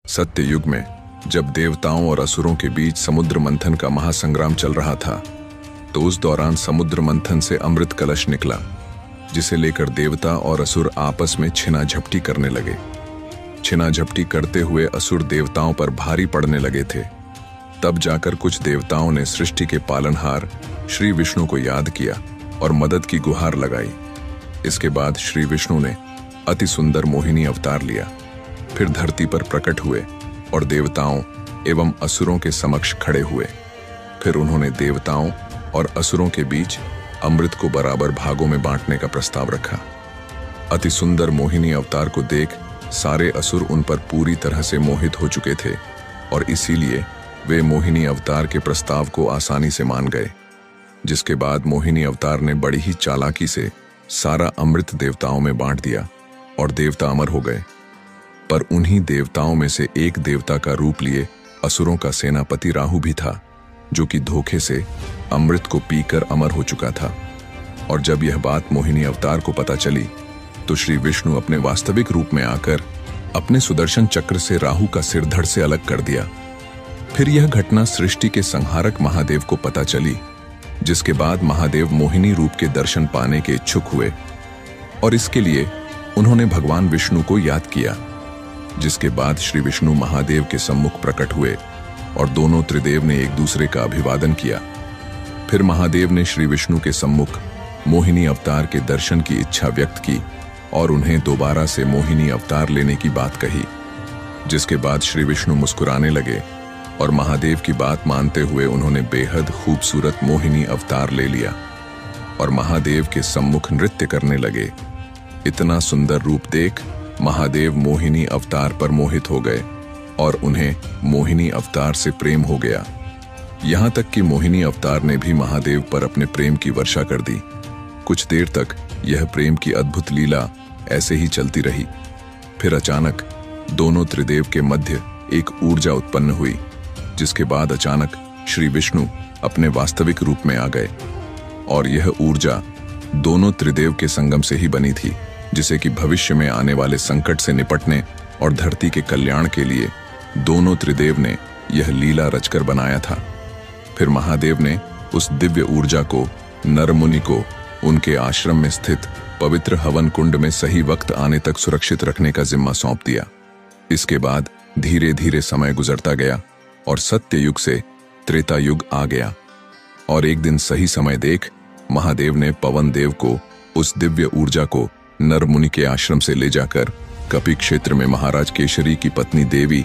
सत्य युग में जब देवताओं और असुरों के बीच समुद्र मंथन का महासंग्राम चल रहा था, तो उस दौरान समुद्र मंथन से अमृत कलश निकला, जिसे लेकर देवता और असुर आपस में छिना झपटी करने लगे। छिना झपटी करते हुए असुर देवताओं पर भारी पड़ने लगे थे। तब जाकर कुछ देवताओं ने सृष्टि के पालनहार श्री विष्णु को याद किया और मदद की गुहार लगाई। इसके बाद श्री विष्णु ने अति सुंदर मोहिनी अवतार लिया, फिर धरती पर प्रकट हुए और देवताओं एवं असुरों के समक्ष खड़े हुए। फिर उन्होंने देवताओं और असुरों के बीच अमृत को बराबर भागों में बांटने का प्रस्ताव रखा। अति सुंदर मोहिनी अवतार को देख सारे असुर उन पर पूरी तरह से मोहित हो चुके थे और इसीलिए वे मोहिनी अवतार के प्रस्ताव को आसानी से मान गए। जिसके बाद मोहिनी अवतार ने बड़ी ही चालाकी से सारा अमृत देवताओं में बांट दिया और देवता अमर हो गए। पर उन्हीं देवताओं में से एक देवता का रूप लिए असुरों का सेनापति राहु भी था, जो कि धोखे से अमृत को पीकर अमर हो चुका था। और जब यह बात मोहिनी अवतार को पता चली, तो श्री विष्णु अपने वास्तविक रूप में आकर अपने सुदर्शन चक्र से राहु का सिर धड़ से अलग कर दिया। फिर यह घटना सृष्टि के संहारक महादेव को पता चली, जिसके बाद महादेव मोहिनी रूप के दर्शन पाने के इच्छुक हुए और इसके लिए उन्होंने भगवान विष्णु को याद किया। जिसके बाद श्री विष्णु महादेव के सम्मुख प्रकट हुए और दोनों त्रिदेव ने एक दूसरे का अभिवादन किया। फिर महादेव ने श्री विष्णु के सम्मुख मोहिनी अवतार के दर्शन की इच्छा व्यक्त की और उन्हें दोबारा से मोहिनी अवतार लेने की बात कही। जिसके बाद श्री विष्णु मुस्कुराने लगे और महादेव की बात मानते हुए उन्होंने बेहद खूबसूरत मोहिनी अवतार ले लिया और महादेव के सम्मुख नृत्य करने लगे। इतना सुंदर रूप देख महादेव मोहिनी अवतार पर मोहित हो गए और उन्हें मोहिनी अवतार से प्रेम हो गया। यहाँ तक कि मोहिनी अवतार ने भी महादेव पर अपने प्रेम की वर्षा कर दी। कुछ देर तक यह प्रेम की अद्भुत लीला ऐसे ही चलती रही। फिर अचानक दोनों त्रिदेव के मध्य एक ऊर्जा उत्पन्न हुई, जिसके बाद अचानक श्री विष्णु अपने वास्तविक रूप में आ गए और यह ऊर्जा दोनों त्रिदेव के संगम से ही बनी थी, जिसे कि भविष्य में आने वाले संकट से निपटने और धरती के कल्याण के लिए दोनों त्रिदेव ने यह लीला रचकर बनाया था। फिर महादेव ने उस दिव्य ऊर्जा को नरमुनि को उनके आश्रम में स्थित पवित्र हवन कुंड में सही वक्त आने तक सुरक्षित रखने का जिम्मा सौंप दिया। इसके बाद धीरे धीरे समय गुजरता गया और सत्य युग से त्रेता युग आ गया और एक दिन सही समय देख महादेव ने पवन देव को उस दिव्य ऊर्जा को नरमुनि के आश्रम से ले जाकर कपि क्षेत्र में महाराज केशरी की पत्नी देवी